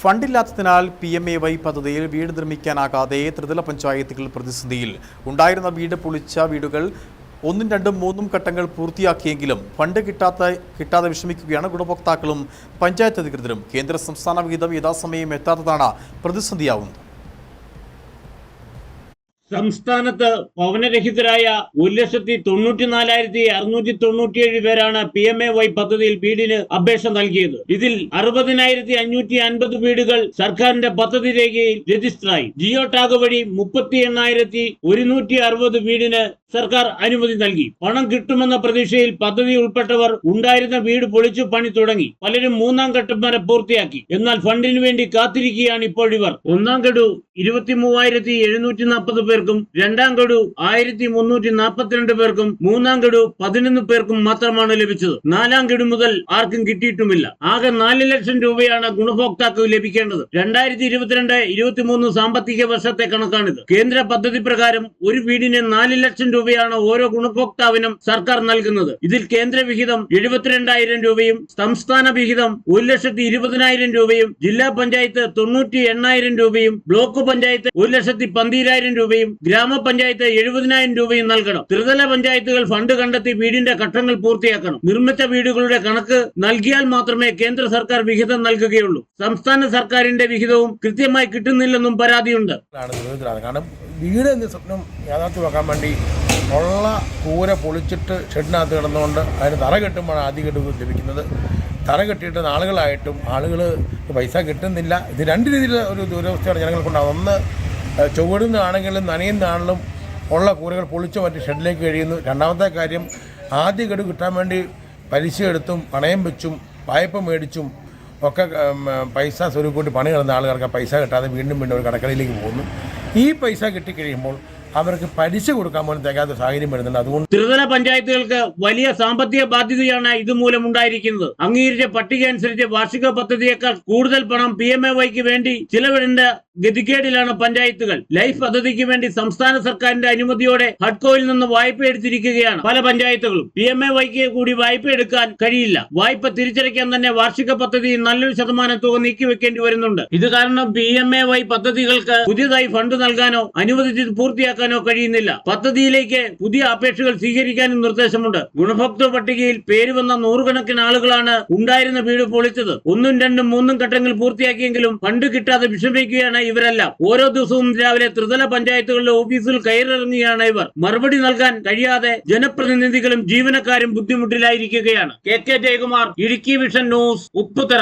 ഫണ്ടില്ലാത്തതിനാൽ PMAY പദ്ധതിയിൽ വീട് നിർമ്മിക്കാനാകാതെ ത്രിതല പഞ്ചായത്തുകൾ പ്രതിസന്ധിയിൽ. ഉണ്ടായിരുന്ന വീട് പൊളിച്ച വീടുകൾ 1, 2, 3 ഘട്ടങ്ങൾ പൂർത്തിയാക്കിയെങ്കിലും ഫണ്ട് കിട്ടാതെ വിഷമിക്കുകയാണ് ഗുണഭോക്താക്കളും പഞ്ചായത്ത് അധികൃതരും. കേന്ദ്ര സംസ്ഥാന വിഹിതം യഥാസമയം എത്താത്തതാണ് പ്രതിസന്ധിയാവുന്നത്. സംസ്ഥാനത്ത് ഭവനരഹിതരായ 1,94,697 പേരാണ് PMAY പദ്ധതിയിൽ വീടിന് അപേക്ഷ നൽകിയത്. ഇതിൽ 60,550 വീടുകൾ സർക്കാരിന്റെ പദ്ധതി രേഖയിൽ രജിസ്റ്ററായി. ജിയോ ടാഗ് വഴി 38,160 വീടിന് സർക്കാർ അനുമതി നൽകി. പണം കിട്ടുമെന്ന പ്രതീക്ഷയിൽ പദ്ധതി ഉൾപ്പെട്ടവർ ഉണ്ടായിരുന്ന വീട് പൊളിച്ചു പണി തുടങ്ങി. പലരും 3ാം ഘട്ടം വരെ പൂർത്തിയാക്കി. എന്നാൽ ഫണ്ടിന് വേണ്ടി കാത്തിരിക്കുകയാണ് ഇപ്പോഴിവർ. 1ാം ഗഡു 23,740 പേർക്കും 2ാം ഗഡു 1,342 പേർക്കും 3ാം ഗഡു 11 പേർക്കും മാത്രമാണ് ലഭിച്ചത്. 4ാം ഗഡു മുതൽ ആർക്കും കിട്ടിയിട്ടുമില്ല. ആകെ 4 ലക്ഷം രൂപയാണ് ഗുണഭോക്താക്കൾ ലഭിക്കേണ്ടത്. 2022-23 സാമ്പത്തിക വർഷത്തെ കണക്കാണിത്. കേന്ദ്ര പദ്ധതി പ്രകാരം ഒരു വീടിന് 4 ലക്ഷം രൂപയാണ് ഓരോ ഗുണഭോക്താവിനും സർക്കാർ നൽകുന്നത്. ഇതിൽ കേന്ദ്ര വിഹിതം 72,000 രൂപയും സംസ്ഥാന വിഹിതം 1,20,000 രൂപയും ജില്ലാ പഞ്ചായത്ത് 98,000 രൂപയും ബ്ലോക്ക് പഞ്ചായത്ത് 1,12,000 രൂപയും ഗ്രാമപഞ്ചായത്ത് 70,000 രൂപയും നൽകണം. ത്രിതല പഞ്ചായത്തുകൾ ഫണ്ട് കണ്ടെത്തി വീടിന്റെ ഘട്ടങ്ങൾ പൂർത്തിയാക്കണം. നിർമ്മിച്ച വീടുകളുടെ കണക്ക് നൽകിയാൽ മാത്രമേ കേന്ദ്ര സർക്കാർ വിഹിതം നൽകുകയുള്ളൂ. സംസ്ഥാന സർക്കാരിന്റെ വിഹിതവും കൃത്യമായി കിട്ടുന്നില്ലെന്നും പരാതിയുണ്ട്. കാരണം വീട് എന്ന സ്വപ്നം യാഥാർത്ഥ്യമാക്കാൻ വേണ്ടി ഉള്ള കൂര പൊളിച്ചിട്ട് ഷെഡിനകത്ത് കിടന്നുകൊണ്ട് അതിന് തറ കെട്ടുമ്പോഴാണ് ആദ്യ ഗഡു ലഭിക്കുന്നത്. തറ കെട്ടിയിട്ട് നാളുകളായിട്ടും ആളുകൾ പൈസ കിട്ടുന്നില്ല. ഇത് 2 രീതിയിലുള്ള ഒരു ദുരവസ്ഥയാണ് ജനങ്ങൾക്കുണ്ടാകുന്നത്. ഒന്ന്, ചുവടുന്നാണെങ്കിലും നനയുന്നാണെങ്കിലും ഉള്ള കൂരകൾ പൊളിച്ച് മറ്റ് ഷെഡിലേക്ക് കഴിയുന്നു. രണ്ടാമത്തെ കാര്യം, ആദ്യ ഗഡു കിട്ടാൻ വേണ്ടി പലിശ എടുത്തും പണയം വെച്ചും വായ്പ മേടിച്ചും ഒക്കെ പൈസ സ്വരുക്കൂട്ടി പണി കിടന്ന ആളുകൾക്ക് പൈസ കിട്ടാതെ വീണ്ടും ഒരു കടക്കടയിലേക്ക് പോകുന്നു. ഈ പൈസ കിട്ടിക്കഴിയുമ്പോൾ അവർക്ക് പലിശ കൊടുക്കാൻ പോലും തികയാത്ത സാഹചര്യം വരുന്നുണ്ട്. അതുകൊണ്ട് ത്രിതല പഞ്ചായത്തുകൾക്ക് വലിയ സാമ്പത്തിക ബാധ്യതയാണ് ഇതുമൂലം ഉണ്ടായിരിക്കുന്നത്. അംഗീകരിച്ച പട്ടിക അനുസരിച്ച് വാർഷിക പദ്ധതിയേക്കാൾ കൂടുതൽ പണം PMAYക്ക് വേണ്ടി ചിലവിടേണ്ട ഗതികേടിലാണ് പഞ്ചായത്തുകൾ. ലൈഫ് പദ്ധതിക്ക് വേണ്ടി സംസ്ഥാന സർക്കാരിന്റെ അനുമതിയോടെ ഹഡ്കോയിൽ നിന്ന് വായ്പ എടുത്തിരിക്കുകയാണ് പല പഞ്ചായത്തുകളും. PMAYക്ക് കൂടി വായ്പ എടുക്കാൻ കഴിയില്ല. വായ്പ തിരിച്ചടയ്ക്കാൻ തന്നെ വാർഷിക പദ്ധതി നല്ലൊരു ശതമാനം തുക നീക്കിവെക്കേണ്ടി വരുന്നുണ്ട്. ഇത് കാരണം PMAY പദ്ധതികൾക്ക് പുതിയതായി ഫണ്ട് നൽകാനോ അനുവദിച്ച് പൂർത്തിയാക്കാനോ കഴിയുന്നില്ല. പദ്ധതിയിലേക്ക് പുതിയ അപേക്ഷകൾ സ്വീകരിക്കാനും നിർദ്ദേശമുണ്ട്. ഗുണഭോക്തൃ പട്ടികയിൽ പേര് വന്ന 100 കണക്കിന് ആളുകളാണ് ഉണ്ടായിരുന്ന വീട് പൊളിച്ചത്. 1, 2, 3 ഘട്ടങ്ങൾ പൂർത്തിയാക്കിയെങ്കിലും ഫണ്ട് കിട്ടാതെ വിഷമിക്കുകയാണ് ഇവരെല്ലാം. ഓരോ ദിവസവും രാവിലെ ത്രിതല പഞ്ചായത്തുകളിലെ ഓഫീസിൽ കയറിറങ്ങിയാണ് ഇവർ. മറുപടി നൽകാൻ കഴിയാതെ ജനപ്രതിനിധികളും ജീവനക്കാരും ബുദ്ധിമുട്ടിലായിരിക്കുകയാണ്. KK Jayakumar, Idukki vision news, Upputhara.